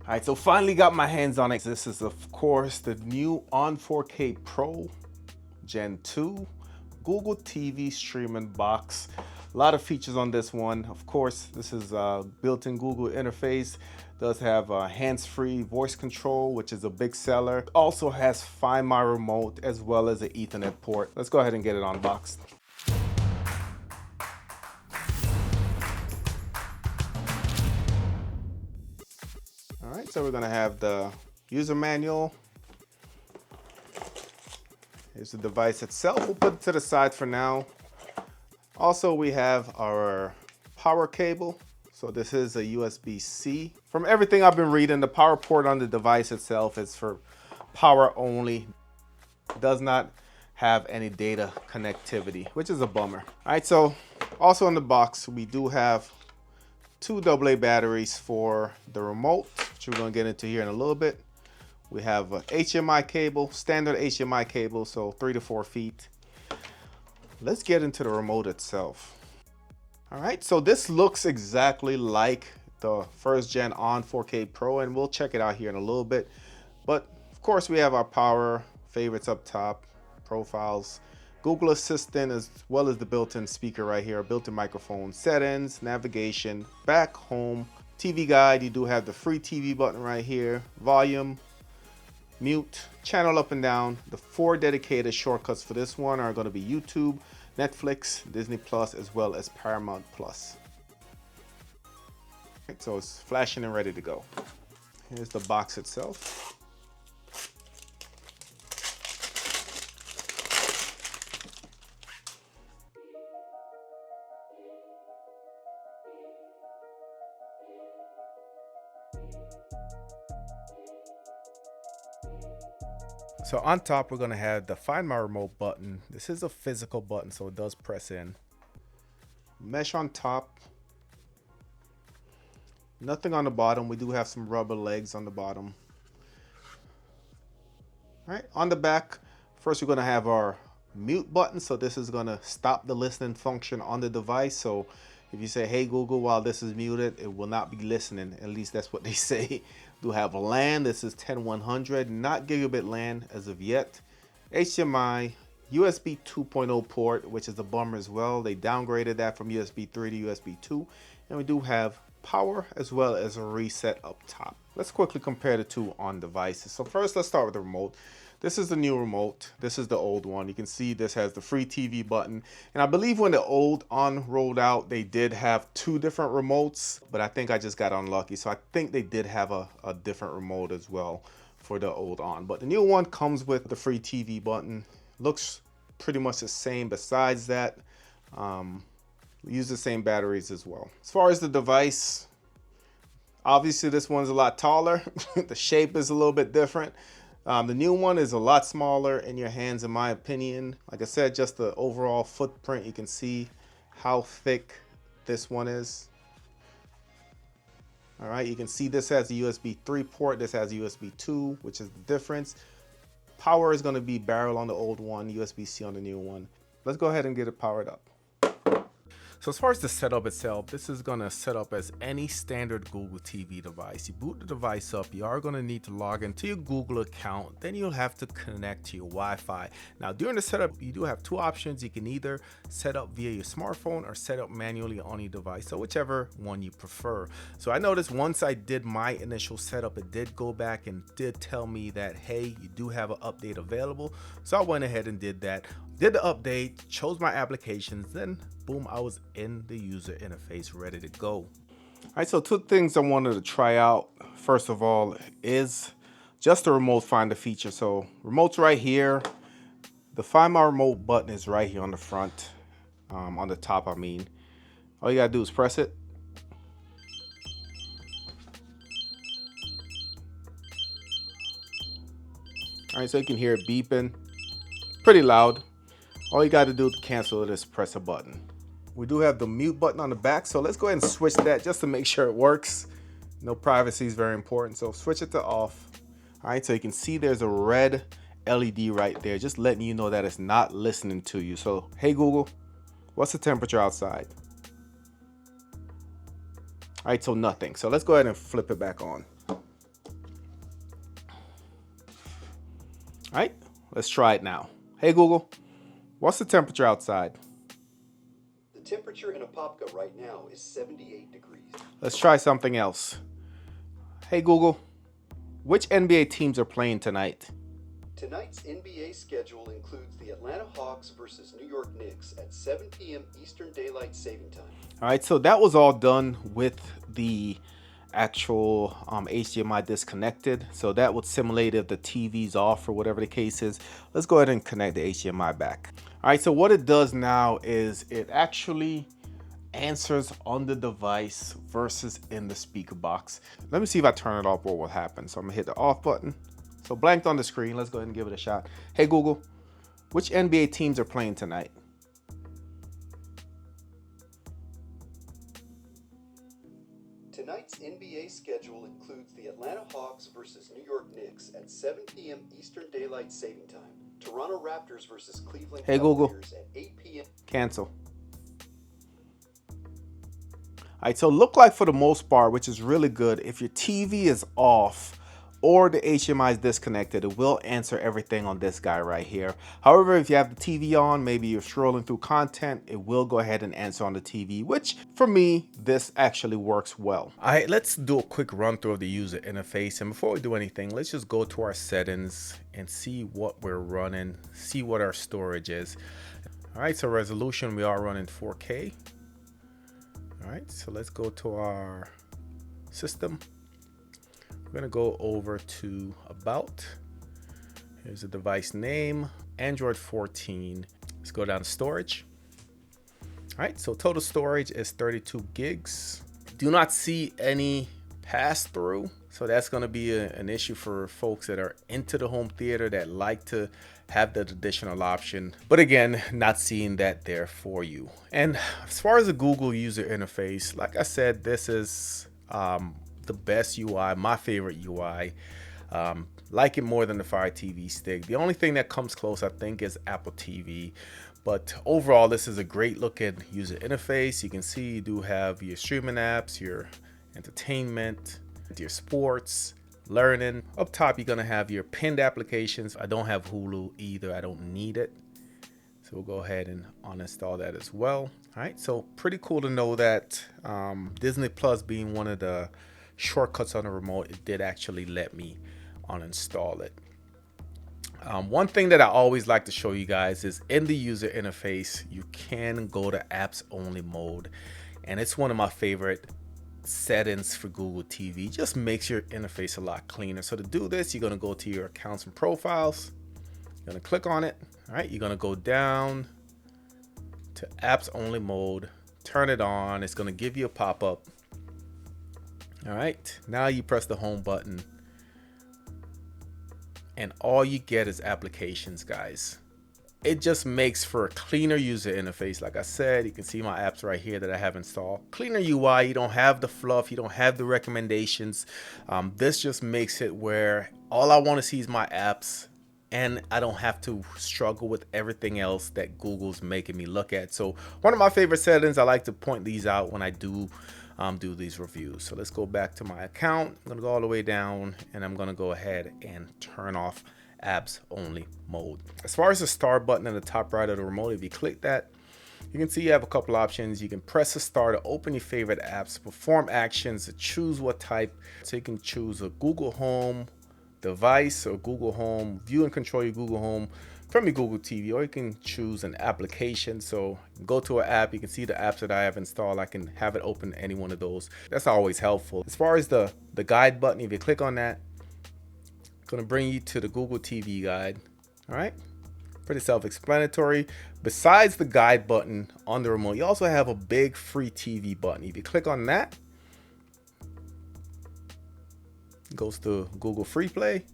All right, so finally got my hands on it. This is, of course, the new Onn 4K Pro Gen 2 Google TV streaming box. A lot of features on this one. Of course, this is a built-in Google interface. Does have hands-free voice control, which is a big seller. Also has Find My Remote as well as an Ethernet port. Let's go ahead and get it unboxed. All right, so we're gonna have the user manual. Here's the device itself. We'll put it to the side for now. Also, we have our power cable. So this is a USB-C. From everything I've been reading, the power port on the device itself is for power only. It does not have any data connectivity, which is a bummer. All right, so also in the box, we do have two AA batteries for the remote, which we're gonna get into here in a little bit. We have a HDMI cable, standard HDMI cable, so 3 to 4 feet. Let's get into the remote itself. All right, so this looks exactly like the first gen Onn 4K Pro, and we'll check it out here in a little bit. But of course, we have our power, favorites up top, profiles, Google Assistant, as well as the built-in speaker right here, built-in microphone, settings, navigation, back, home, TV guide. You do have the free TV button right here, volume, mute, channel up and down. The 4 dedicated shortcuts for this one are going to be YouTube, Netflix, Disney Plus, as well as Paramount Plus. Right, so it's flashing and ready to go. Here's the box itself. So on top, we're gonna have the Find My Remote button. This is a physical button, so it does press in. Mesh on top. Nothing on the bottom. We do have some rubber legs on the bottom. All right, on the back, first we're gonna have our mute button. So this is gonna stop the listening function on the device. So if you say, hey Google, while this is muted, it will not be listening. At least that's what they say. Do have a LAN. This is 10100, not gigabit LAN as of yet. HDMI, USB 2.0 port, which is a bummer as well. They downgraded that from USB 3 to USB 2. And we do have power as well as a reset up top. Let's quickly compare the two on devices. So first, let's start with the remote. This is the new remote. This is the old one. You can see this has the free TV button. And I believe when the Old Onn rolled out, they did have 2 different remotes, but I think I just got unlucky. So I think they did have a different remote as well for the Old Onn. But the new one comes with the free TV button. Looks pretty much the same. Besides that, use the same batteries as well. As far as the device, obviously this one's a lot taller. The shape is a little bit different. The new one is a lot smaller in your hands, in my opinion. Like I said, just the overall footprint, you can see how thick this one is. All right, you can see this has a USB 3 port. This has a USB 2, which is the difference. Power is going to be barrel on the old one, USB-C on the new one. Let's go ahead and get it powered up. So as far as the setup itself, this is gonna set up as any standard Google TV device. You boot the device up, you are gonna need to log into your Google account, then you'll have to connect to your Wi-Fi. Now during the setup, you do have 2 options. You can either set up via your smartphone or set up manually on your device, so whichever one you prefer. So I noticed once I did my initial setup, it did go back and did tell me that, hey, you do have an update available. So I went ahead and did that. Did the update, chose my applications, then boom, I was in the user interface ready to go. All right, so 2 things I wanted to try out. First of all is just the remote finder feature. So remote's right here. The Find My Remote button is right here on the front, on the top, I mean. All you gotta do is press it. All right, so you can hear it beeping, pretty loud. All you got to do to cancel it is press a button. We do have the mute button on the back, so let's go ahead and switch that just to make sure it works. No, privacy is very important, so switch it to off. All right, so you can see there's a red LED right there, just letting you know that it's not listening to you. So, hey Google, what's the temperature outside? All right, so nothing. So let's go ahead and flip it back on. All right, let's try it now. Hey Google, what's the temperature outside? The temperature in Apopka right now is 78 degrees. Let's try something else. Hey Google, which NBA teams are playing tonight? Tonight's NBA schedule includes the Atlanta Hawks versus New York Knicks at 7 p.m. Eastern Daylight Saving Time. All right, so that was all done with the actual HDMI disconnected. So that would simulate if the TV's off or whatever the case is. Let's go ahead and connect the HDMI back. All right, so what it does now is it actually answers on the device versus in the speaker box. Let me see if I turn it off, what will happen. So I'm gonna hit the off button. So blanked on the screen. Let's go ahead and give it a shot. Hey Google, which NBA teams are playing tonight? Tonight's NBA schedule includes the Atlanta Hawks versus New York Knicks at 7 p.m. Eastern Daylight Saving Time. Toronto Raptors versus Cleveland Hey Cavaliers Google, at 8 p.m. Cancel. All right, so look like for the most part, which is really good, if your TV is off or the HDMI is disconnected, it will answer everything on this guy right here. However, if you have the TV on, maybe you're scrolling through content, it will go ahead and answer on the TV, which for me, this actually works well. All right, let's do a quick run through of the user interface. And before we do anything, let's just go to our settings and see what we're running, see what our storage is. All right, so resolution, we are running 4K. All right, so let's go to our system. We're gonna go over to about. Here's the device name, Android 14. Let's go down to storage. All right, so total storage is 32 gigs. Do not see any pass through. So that's gonna be an issue for folks that are into the home theater that like to have that additional option. But again, not seeing that there for you. And as far as the Google user interface, like I said, this is the best UI, my favorite UI. Like it more than the Fire TV Stick. The only thing that comes close, I think, is Apple TV. But overall, this is a great looking user interface. You can see you do have your streaming apps, your entertainment, your sports, learning. Up top, you're gonna have your pinned applications. I don't have Hulu either. I don't need it. So we'll go ahead and uninstall that as well. All right, so pretty cool to know that Disney Plus being one of the shortcuts on the remote, it did actually let me uninstall it. One thing that I always like to show you guys is in the user interface, you can go to apps only mode. And it's one of my favorite settings for Google TV. Just makes your interface a lot cleaner. So to do this, you're going to go to your accounts and profiles. You're going to click on it. All right, you're going to go down to apps only mode, turn it on. It's going to give you a pop-up. All right, now you press the home button and all you get is applications, guys. It just makes for a cleaner user interface. Like I said, you can see my apps right here that I have installed. Cleaner UI, you don't have the fluff, you don't have the recommendations. This just makes it where all I want to see is my apps and I don't have to struggle with everything else that Google's making me look at. So one of my favorite settings, I like to point these out when I do these reviews. So let's go back to my account. I'm gonna go all the way down and I'm gonna go ahead and turn off apps only mode. As far as the start button in the top right of the remote, if you click that, you can see you have a couple options. You can press the start to open your favorite apps, perform actions, to choose what type. So you can choose a Google Home device or Google Home, view and control your Google Home from your Google TV, or you can choose an application. So go to an app, you can see the apps that I have installed. I can have it open any one of those. That's always helpful. As far as the guide button, if you click on that, it's gonna bring you to the Google TV guide. All right, pretty self-explanatory. Besides the guide button on the remote, you also have a big free TV button. If you click on that, it goes to Google Free Play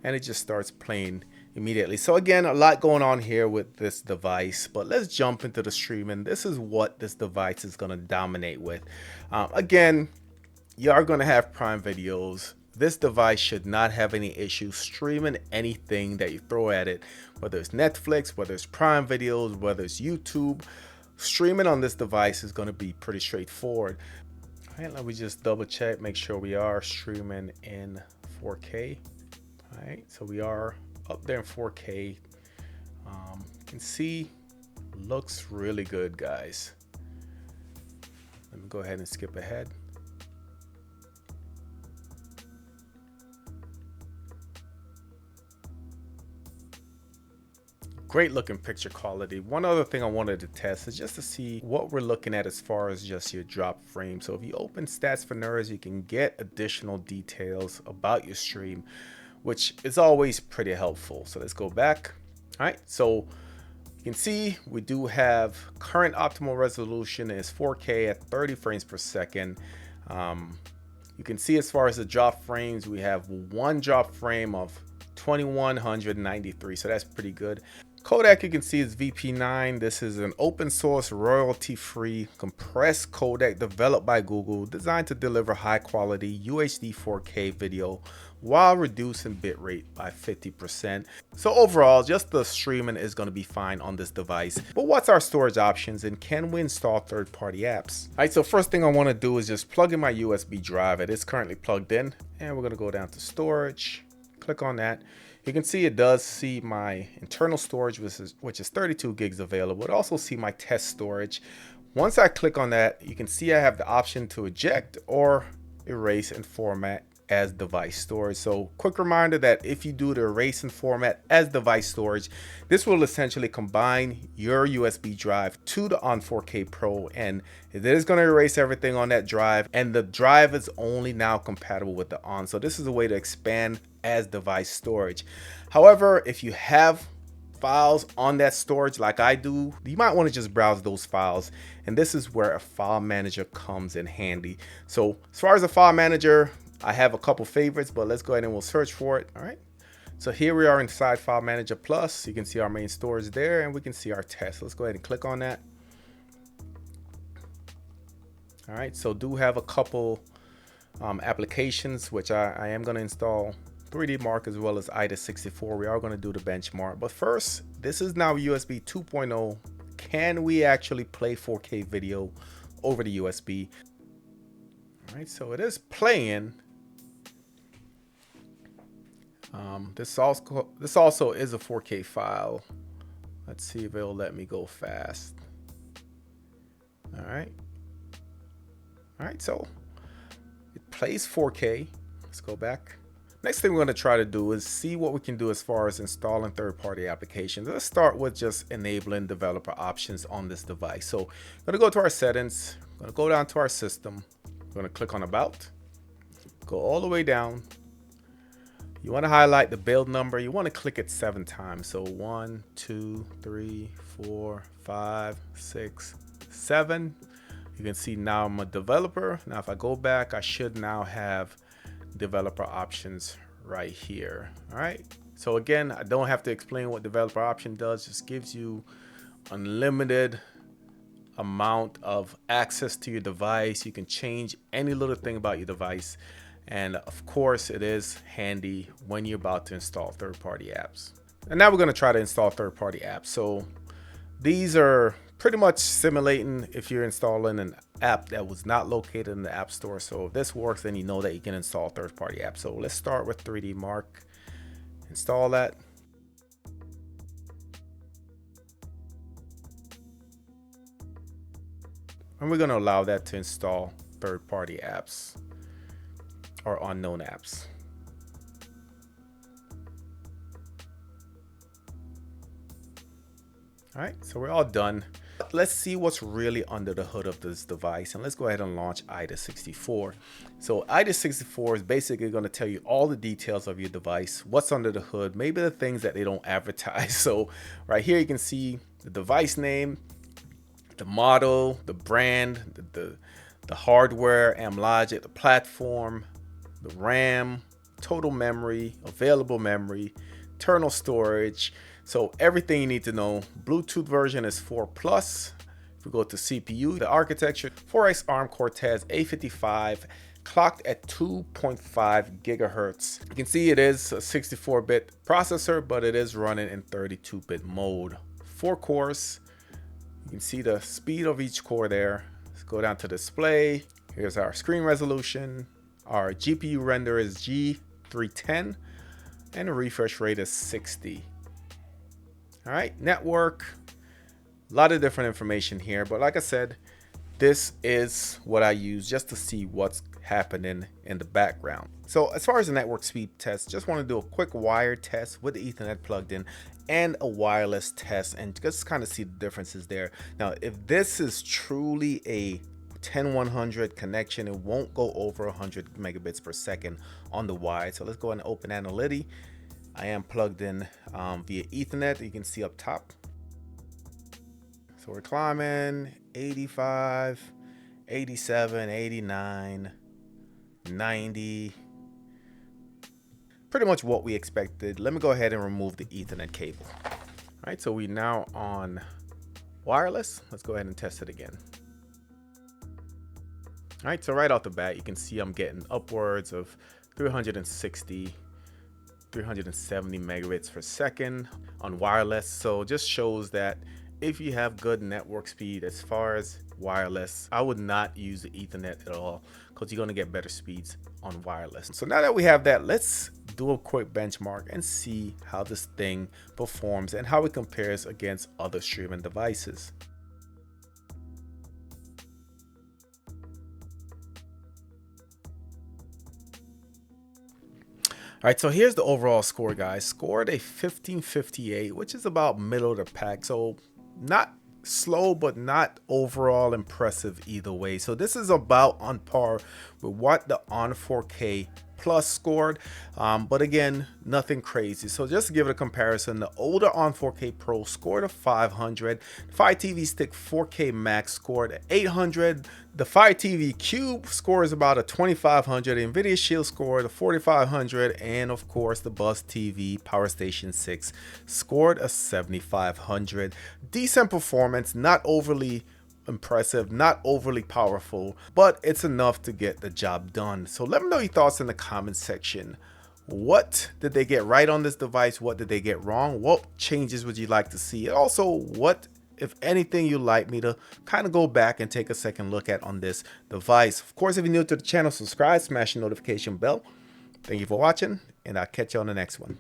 and it just starts playing immediately. So again, a lot going on here with this device, but let's jump into the streaming. This is what this device is going to dominate with. Again, you are going to have Prime videos. This device should not have any issues streaming anything that you throw at it, whether it's Netflix, whether it's Prime videos, whether it's YouTube. Streaming on this device is going to be pretty straightforward. All right, let me just double check, make sure we are streaming in 4K. All right, so we are up there in 4K. You can see, looks really good, guys. Let me go ahead and skip ahead. Great looking picture quality. One other thing I wanted to test is just to see what we're looking at as far as just your drop frame. So if you open stats for nerds, you can get additional details about your stream, which is always pretty helpful. So let's go back. All right, so you can see we do have current optimal resolution is 4K at 30 frames per second. You can see as far as the drop frames, we have one drop frame of 2193, so that's pretty good. Codec, you can see, is VP9. This is an open source, royalty-free, compressed codec developed by Google, designed to deliver high quality UHD 4K video while reducing bitrate by 50%. So overall, just the streaming is going to be fine on this device. But what's our storage options, and can we install third-party apps? All right, so first thing I want to do is just plug in my USB drive. It is currently plugged in, and we're going to go down to storage, click on that. You can see it does see my internal storage, which is 32 gigs available. It also see my test storage. Once I click on that, you can see I have the option to eject or erase and format as device storage. So quick reminder that if you do the erase and format as device storage, this will essentially combine your USB drive to the Onn 4K Pro, and it is going to erase everything on that drive, and the drive is only now compatible with the Onn. So this is a way to expand as device storage. However, if you have files on that storage like I do, you might want to just browse those files, and this is where a file manager comes in handy. So as far as a file manager, I have a couple favorites, but let's go ahead and we'll search for it. All right, so here we are inside File Manager Plus. You can see our main storage there, and we can see our test. Let's go ahead and click on that. All right, so do have a couple applications which I am going to install 3D Mark as well as IDA64. We are going to do the benchmark, but first, this is now USB 2.0. Can we actually play 4K video over the USB? All right, so it is playing. This also is a 4K file. Let's see if it'll let me go fast. All right, so it plays 4K. Let's go back. Next thing we're going to try to do is see what we can do as far as installing third-party applications. Let's start with just enabling developer options on this device. So I'm going to go to our settings. I'm going to go down to our system. I'm going to click on About. Go all the way down. You want to highlight the build number. You want to click it 7 times. So 1, 2, 3, 4, 5, 6, 7. You can see now I'm a developer. Now if I go back, I should now have developer options right here. All right, so again, I don't have to explain what developer option does. Just gives you unlimited amount of access to your device. You can change any little thing about your device, and of course it is handy when you're about to install third-party apps. And now we're going to try to install third-party apps. So these are pretty much simulating if you're installing an app that was not located in the App Store. So if this works, then you know that you can install third-party apps. So let's start with 3D Mark. Install that. And we're going to allow that to install third-party apps or unknown apps. All right, so we're all done. Let's see what's really under the hood of this device, and let's go ahead and launch IDA64. So IDA64 is basically going to tell you all the details of your device, what's under the hood, maybe the things that they don't advertise. So right here you can see the device name, the model, the brand, the hardware, Amlogic, the platform, the RAM, total memory, available memory, internal storage. So everything you need to know. Bluetooth version is 4+. If we go to CPU, the architecture, 4X ARM Cortez A55, clocked at 2.5 gigahertz. You can see it is a 64-bit processor, but it is running in 32-bit mode. 4 cores. You can see the speed of each core there. Let's go down to display. Here's our screen resolution. Our GPU render is G310. and the refresh rate is 60. All right, network, a lot of different information here, but like I said, this is what I use just to see what's happening in the background. So as far as the network speed test, just want to do a quick wire test with the Ethernet plugged in and a wireless test and just kind of see the differences there. Now, if this is truly a 10100 connection, it won't go over 100 megabits per second on the wide. So let's go ahead and open Analytics. I am plugged in via Ethernet. You can see up top. So we're climbing 85, 87, 89, 90. Pretty much what we expected. Let me go ahead and remove the Ethernet cable. All right, so we now on wireless. Let's go ahead and test it again. All right, so right off the bat, you can see I'm getting upwards of 360, 370 megabits per second on wireless. So just shows that if you have good network speed as far as wireless, I would not use the Ethernet at all because you're going to get better speeds on wireless. So now that we have that, let's do a quick benchmark and see how this thing performs and how it compares against other streaming devices. All right, so here's the overall score, guys. Scored a 1558, which is about middle of the pack. So not slow, but not overall impressive either way. So this is about on par with what the Onn 4K Plus scored, but again, nothing crazy. So just to give it a comparison, the older Onn 4K Pro scored a 500, Fire TV Stick 4K Max scored a 800, the Fire TV Cube scores about a 2500, the Nvidia Shield scored a 4500, and of course the Buzz TV Power Station 6 scored a 7500. Decent performance, not overly impressive, not overly powerful, but it's enough to get the job done. So let me know your thoughts in the comment section. What did they get right on this device? What did they get wrong? What changes would you like to see? And also, what, if anything, you'd like me to kind of go back and take a second look at on this device? Of course, if you're new to the channel, subscribe, smash the notification bell. Thank you for watching, and I'll catch you on the next one.